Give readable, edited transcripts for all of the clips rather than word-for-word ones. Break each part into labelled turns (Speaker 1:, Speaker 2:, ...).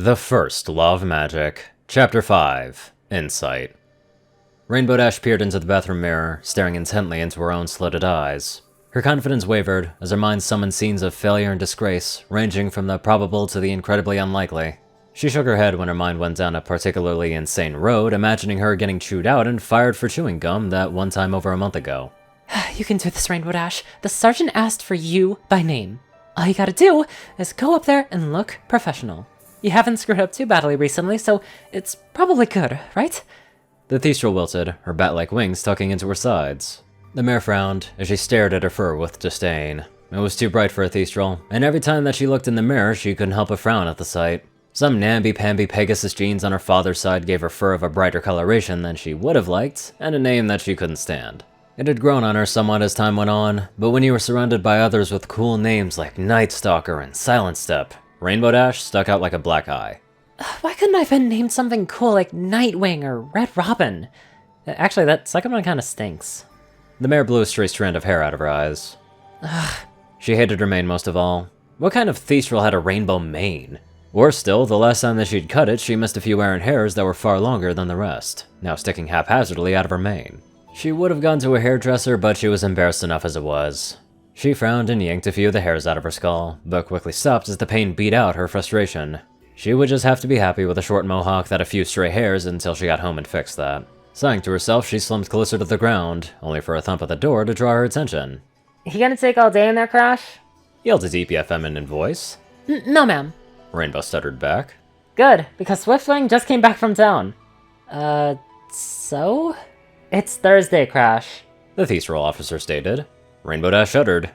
Speaker 1: The First Law of Magic, Chapter 5, Insight. Rainbow Dash peered into the bathroom mirror, staring intently into her own slitted eyes. Her confidence wavered as her mind summoned scenes of failure and disgrace, ranging from the probable to the incredibly unlikely. She shook her head when her mind went down a particularly insane road, imagining her getting chewed out and fired for chewing gum that one time over a month ago.
Speaker 2: You can do this, Rainbow Dash. The sergeant asked for you by name. All you gotta do is go up there and look professional. You haven't screwed up too badly recently, so it's probably good, right?
Speaker 1: The Thestral wilted, her bat-like wings tucking into her sides. The mare frowned as she stared at her fur with disdain. It was too bright for a Thestral, and every time that she looked in the mirror, she couldn't help but frown at the sight. Some namby-pamby Pegasus genes on her father's side gave her fur of a brighter coloration than she would have liked, and a name that she couldn't stand. It had grown on her somewhat as time went on, but when you were surrounded by others with cool names like Night Stalker and Silent Step, Rainbow Dash stuck out like a black eye.
Speaker 2: Why couldn't I have been named something cool like Nightwing or Red Robin? Actually, that second one kinda stinks.
Speaker 1: The mare blew a straight strand of hair out of her eyes.
Speaker 2: Ugh.
Speaker 1: She hated her mane most of all. What kind of Thestral had a rainbow mane? Worse still, the last time that she'd cut it, she missed a few errant hairs that were far longer than the rest, now sticking haphazardly out of her mane. She would have gone to a hairdresser, but she was embarrassed enough as it was. She frowned and yanked a few of the hairs out of her skull, but quickly stopped as the pain beat out her frustration. She would just have to be happy with a short mohawk that a few stray hairs until she got home and fixed that. Sighing to herself, she slumped closer to the ground, only for a thump at the door to draw her attention.
Speaker 2: You gonna take all day in there, Crash?
Speaker 1: Yelled a deep yet feminine voice.
Speaker 2: No, ma'am.
Speaker 1: Rainbow stuttered back.
Speaker 2: Good, because Swiftwing just came back from town. So? It's Thursday, Crash.
Speaker 1: The Thestral officer stated. Rainbow Dash shuddered.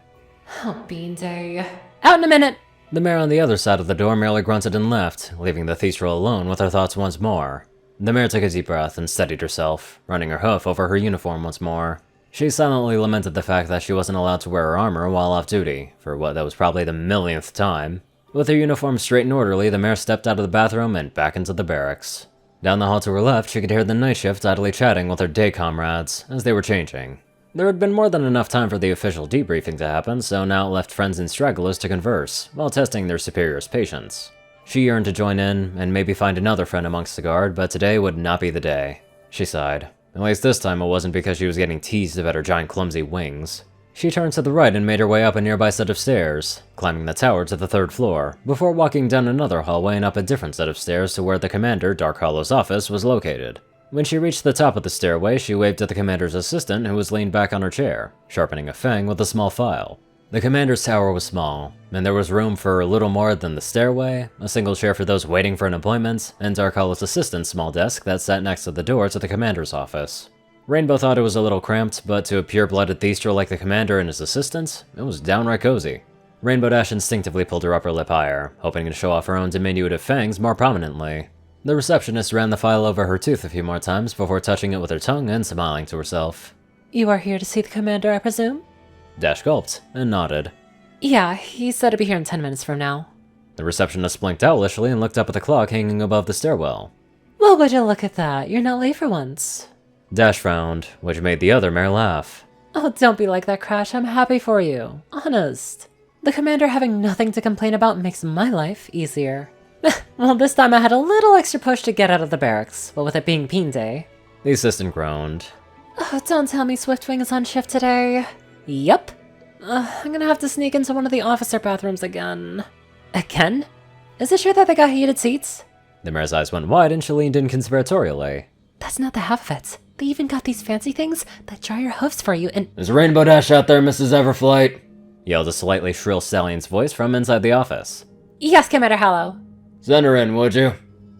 Speaker 2: Oh, Bean Day. Out in a minute!
Speaker 1: The mare on the other side of the door merely grunted and left, leaving the Thestral alone with her thoughts once more. The mare took a deep breath and steadied herself, running her hoof over her uniform once more. She silently lamented the fact that she wasn't allowed to wear her armor while off duty, for what that was probably the millionth time. With her uniform straight and orderly, the mare stepped out of the bathroom and back into the barracks. Down the hall to her left, she could hear the night shift idly chatting with her day comrades as they were changing. There had been more than enough time for the official debriefing to happen, so now it left friends and stragglers to converse, while testing their superiors' patience. She yearned to join in, and maybe find another friend amongst the guard, but today would not be the day. She sighed. At least this time it wasn't because she was getting teased about her giant clumsy wings. She turned to the right and made her way up a nearby set of stairs, climbing the tower to the 3rd floor, before walking down another hallway and up a different set of stairs to where the Commander Dark Hollow's office was located. When she reached the top of the stairway, she waved at the Commander's assistant who was leaned back on her chair, sharpening a fang with a small file. The Commander's tower was small, and there was room for little more than the stairway, a single chair for those waiting for an appointment, and Dark Hollow's assistant's small desk that sat next to the door to the Commander's office. Rainbow thought it was a little cramped, but to a pure-blooded Thestral like the Commander and his assistant, it was downright cozy. Rainbow Dash instinctively pulled her upper lip higher, hoping to show off her own diminutive fangs more prominently. The receptionist ran the file over her tooth a few more times before touching it with her tongue and smiling to herself.
Speaker 2: You are here to see the Commander, I presume?
Speaker 1: Dash gulped and nodded.
Speaker 2: Yeah, he said to be here in 10 minutes from now.
Speaker 1: The receptionist blinked owlishly and looked up at the clock hanging above the stairwell.
Speaker 2: Well, would you look at that? You're not late for once.
Speaker 1: Dash frowned, which made the other mare laugh.
Speaker 2: Oh, don't be like that, Crash. I'm happy for you. Honest. The Commander having nothing to complain about makes my life easier. Well, this time I had a little extra push to get out of the barracks, but with it being Bean Day.
Speaker 1: The assistant groaned.
Speaker 2: Oh, don't tell me Swiftwing is on shift today. Yup. I'm gonna have to sneak into one of the officer bathrooms again. Again? Is it sure that they got heated seats?
Speaker 1: The mare's eyes went wide and she leaned in conspiratorially.
Speaker 2: That's not the half of it. They even got these fancy things that dry your hoofs for you and—
Speaker 1: There's Rainbow Dash out there, Mrs. Everflight! Yelled a slightly shrill stallion's voice from inside the office.
Speaker 2: Yes, Commander Hallow.
Speaker 1: Send her in, would you?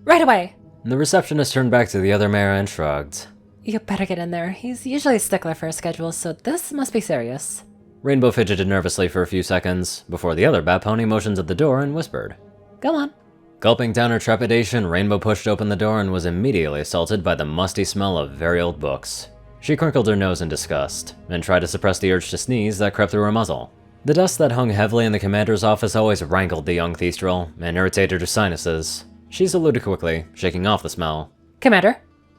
Speaker 2: Right away.
Speaker 1: The receptionist turned back to the other mare and shrugged.
Speaker 2: You better get in there. He's usually a stickler for a schedule, so this must be serious.
Speaker 1: Rainbow fidgeted nervously for a few seconds, before the other bat pony motioned at the door and whispered.
Speaker 2: Go on.
Speaker 1: Gulping down her trepidation, Rainbow pushed open the door and was immediately assaulted by the musty smell of very old books. She crinkled her nose in disgust, and tried to suppress the urge to sneeze that crept through her muzzle. The dust that hung heavily in the Commander's office always rankled the young Thestral, and irritated her sinuses. She saluted quickly, shaking off the smell.
Speaker 2: Commander?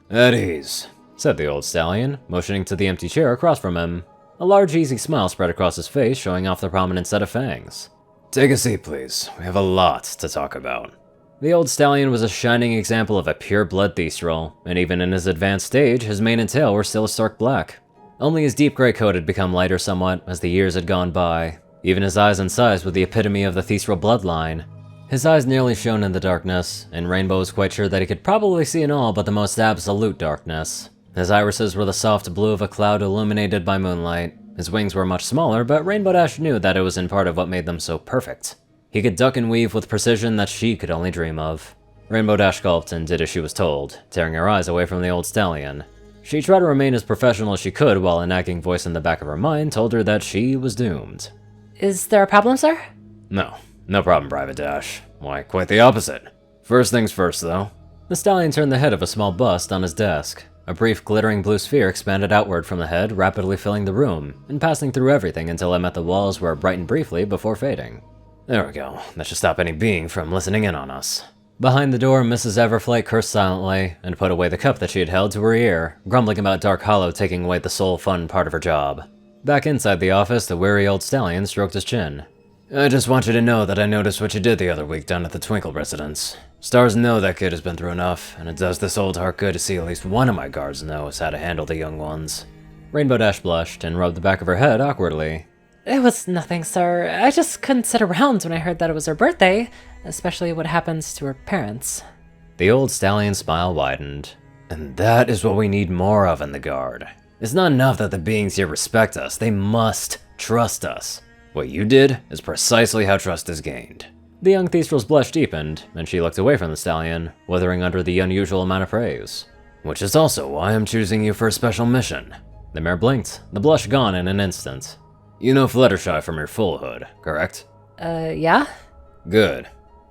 Speaker 1: At ease, said the old stallion, motioning to the empty chair across from him. A large, easy smile spread across his face, showing off the prominent set of fangs. Take a seat, please. We have a lot to talk about. The old stallion was a shining example of a pure-blood Thistral, and even in his advanced stage, his mane and tail were still a stark black. Only his deep gray coat had become lighter somewhat as the years had gone by. Even his eyes and size were the epitome of the Thistral bloodline. His eyes nearly shone in the darkness, and Rainbow was quite sure that he could probably see in all but the most absolute darkness. His irises were the soft blue of a cloud illuminated by moonlight. His wings were much smaller, but Rainbow Dash knew that it was in part of what made them so perfect. He could duck and weave with precision that she could only dream of. Rainbow Dash gulped and did as she was told, tearing her eyes away from the old stallion. She tried to remain as professional as she could while a nagging voice in the back of her mind told her that she was doomed.
Speaker 2: Is there a problem, sir?
Speaker 1: No problem, Private Dash. Why, quite the opposite. First things first, though. The stallion turned the head of a small bust on his desk. A brief glittering blue sphere expanded outward from the head, rapidly filling the room, and passing through everything until it met the walls where it brightened briefly before fading. There we go. That should stop any being from listening in on us. Behind the door, Mrs. Everflight cursed silently, and put away the cup that she had held to her ear, grumbling about Dark Hollow taking away the sole fun part of her job. Back inside the office, the weary old stallion stroked his chin. I just want you to know that I noticed what you did the other week down at the Twinkle residence. Stars know that kid has been through enough, and it does this old heart good to see at least one of my guards knows how to handle the young ones. Rainbow Dash blushed and rubbed the back of her head awkwardly.
Speaker 2: It was nothing, sir. I just couldn't sit around when I heard that it was her birthday, especially what happens to her parents.
Speaker 1: The old stallion's smile widened. And that is what we need more of in the Guard. It's not enough that the beings here respect us, they must trust us. What you did is precisely how trust is gained. The young Thestral's blush deepened, and she looked away from the stallion, withering under the unusual amount of praise. Which is also why I'm choosing you for a special mission. The mare blinked, the blush gone in an instant. You know Fluttershy from your full hood, correct?
Speaker 2: Yeah?
Speaker 1: Good.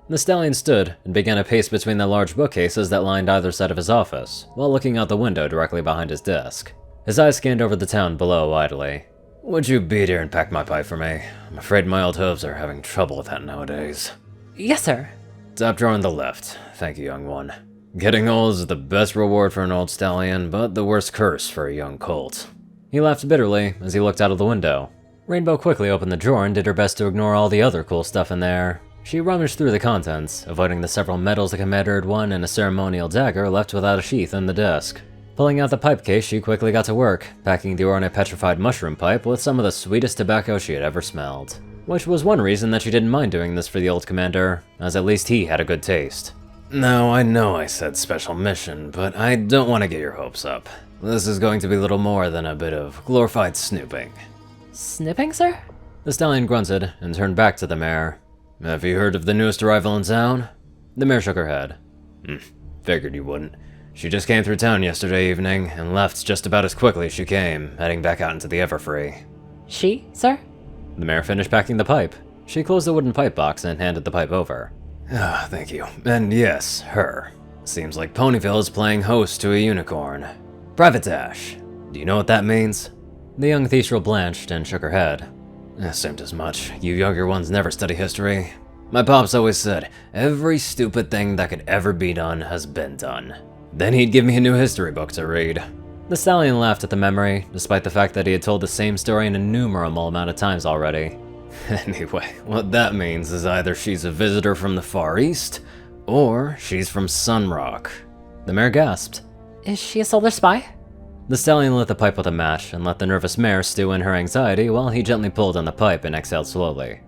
Speaker 1: The stallion stood and began a pace between the large bookcases that lined either side of his office, while looking out the window directly behind his desk. His eyes scanned over the town below idly. Would you beat here and pack my pipe for me? I'm afraid my old hooves are having trouble with that nowadays.
Speaker 2: Yes, sir.
Speaker 1: Top drawer on the left. Thank you, young one. Getting old is the best reward for an old stallion, but the worst curse for a young colt. He laughed bitterly as he looked out of the window. Rainbow quickly opened the drawer and did her best to ignore all the other cool stuff in there. She rummaged through the contents, avoiding the several medals the commander had won and a ceremonial dagger left without a sheath in the desk. Pulling out the pipe case, she quickly got to work, packing the ornate petrified mushroom pipe with some of the sweetest tobacco she had ever smelled. Which was one reason that she didn't mind doing this for the old commander, as at least he had a good taste. Now, I know I said special mission, but I don't want to get your hopes up. This is going to be little more than a bit of glorified snooping.
Speaker 2: Snipping, sir?
Speaker 1: The stallion grunted and turned back to the mare. Have you heard of the newest arrival in town? The mare shook her head. Figured you wouldn't. She just came through town yesterday evening and left just about as quickly as she came, heading back out into the Everfree.
Speaker 2: She, sir?
Speaker 1: The mare finished packing the pipe. She closed the wooden pipe box and handed the pipe over. Ah, thank you. And yes, her. Seems like Ponyville is playing host to a unicorn. Private Dash. Do you know what that means? The young Thestral blanched and shook her head. Seemed as much. You younger ones never study history. My pops always said, every stupid thing that could ever be done has been done. Then he'd give me a new history book to read. The stallion laughed at the memory, despite the fact that he had told the same story an innumerable amount of times already. Anyway, what that means is either she's a visitor from the Far East, or she's from Sunrock. The mare gasped.
Speaker 2: Is she a solar spy?
Speaker 1: The stallion lit the pipe with a match and let the nervous mare stew in her anxiety while he gently pulled on the pipe and exhaled slowly.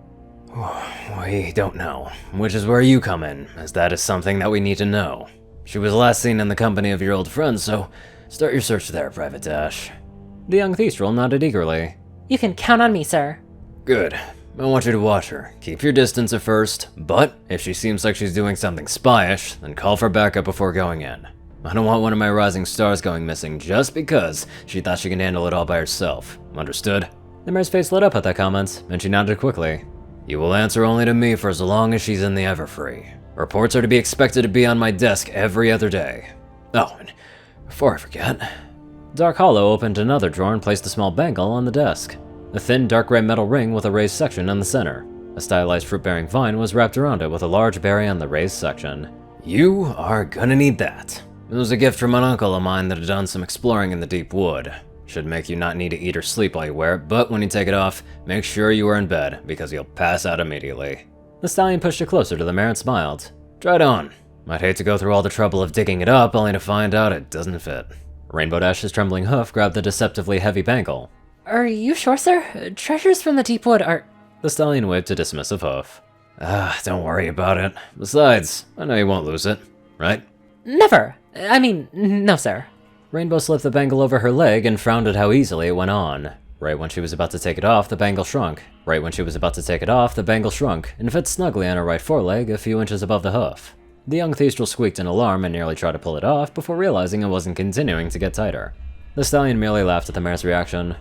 Speaker 1: We don't know, which is where you come in, as that is something that we need to know. She was last seen in the company of your old friend, so start your search there, Private Dash. The young Thestral nodded eagerly.
Speaker 2: You can count on me, sir.
Speaker 1: Good. I want you to watch her. Keep your distance at first, but if she seems like she's doing something spyish, then call for backup before going in. I don't want one of my rising stars going missing just because she thought she could handle it all by herself. Understood? The mare's face lit up at that comment, and she nodded quickly. You will answer only to me for as long as she's in the Everfree. Reports are to be expected to be on my desk every other day. Oh, and before I forget... Dark Hollow opened another drawer and placed a small bangle on the desk. A thin, dark gray metal ring with a raised section in the center. A stylized fruit-bearing vine was wrapped around it with a large berry on the raised section. You are gonna need that. It was a gift from an uncle of mine that had done some exploring in the deep wood. Should make you not need to eat or sleep while you wear it, but when you take it off, make sure you are in bed, because you'll pass out immediately. The stallion pushed it closer to the mare and smiled. Try it on. I'd hate to go through all the trouble of digging it up only to find out it doesn't fit. Rainbow Dash's trembling hoof grabbed the deceptively heavy bangle.
Speaker 2: Are you sure, sir? Treasures from the deep wood are...
Speaker 1: The stallion waved a dismissive hoof. Don't worry about it. Besides, I know you won't lose it, right?
Speaker 2: Never! I mean, no, sir.
Speaker 1: Rainbow slipped the bangle over her leg and frowned at how easily it went on. Right when she was about to take it off, the bangle shrunk. Right when she was about to take it off, the bangle shrunk, and fit snugly on her right foreleg a few inches above the hoof. The young Thiestrel squeaked in alarm and nearly tried to pull it off before realizing it wasn't continuing to get tighter. The stallion merely laughed at the mare's reaction.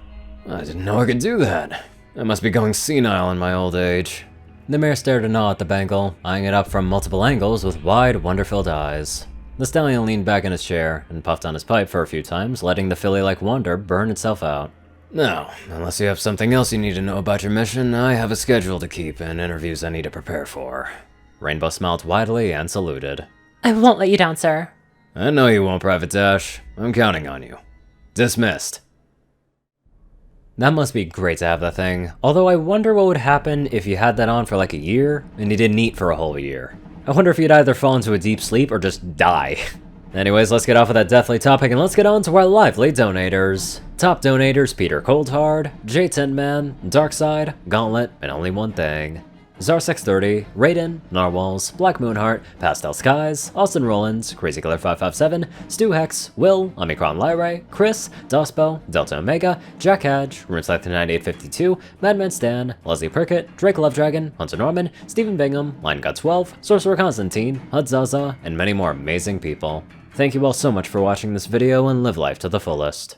Speaker 1: I didn't know I could do that. I must be going senile in my old age. The mare stared in awe at the bangle, eyeing it up from multiple angles with wide, wonder-filled eyes. The stallion leaned back in his chair and puffed on his pipe for a few times, letting the filly-like wonder burn itself out. Now, unless you have something else you need to know about your mission, I have a schedule to keep and interviews I need to prepare for. Rainbow smiled widely and saluted.
Speaker 2: I won't let you down, sir.
Speaker 1: I know you won't, Private Dash. I'm counting on you. Dismissed. That must be great to have that thing, although I wonder what would happen if you had that on for like a year, and you didn't eat for a whole year. I wonder if you'd either fall into a deep sleep or just die. Anyways, let's get off of that deathly topic and let's get on to our lively donators. Top donators: Peter Coulthard, J Tin Man, Darkside, Gauntlet, and Only One Thing. Zarsex30, Rayden, Narwhals, Blackmoonheart, Pastel Skies, Austin Rollins, Crazy Killer 557, Stu Hex, Will, Omicron Lyrae, Chris, Dospo, Delta Omega, Jack Hadge, RuneScythe 9852, Madman Stan, Leslie Prickett, Drake Lovedragon, Hunter Norman, Stephen Bingham, Line God 12, Sorcerer Constantine, Hudzaza, and many more amazing people. Thank you all so much for watching this video and live life to the fullest.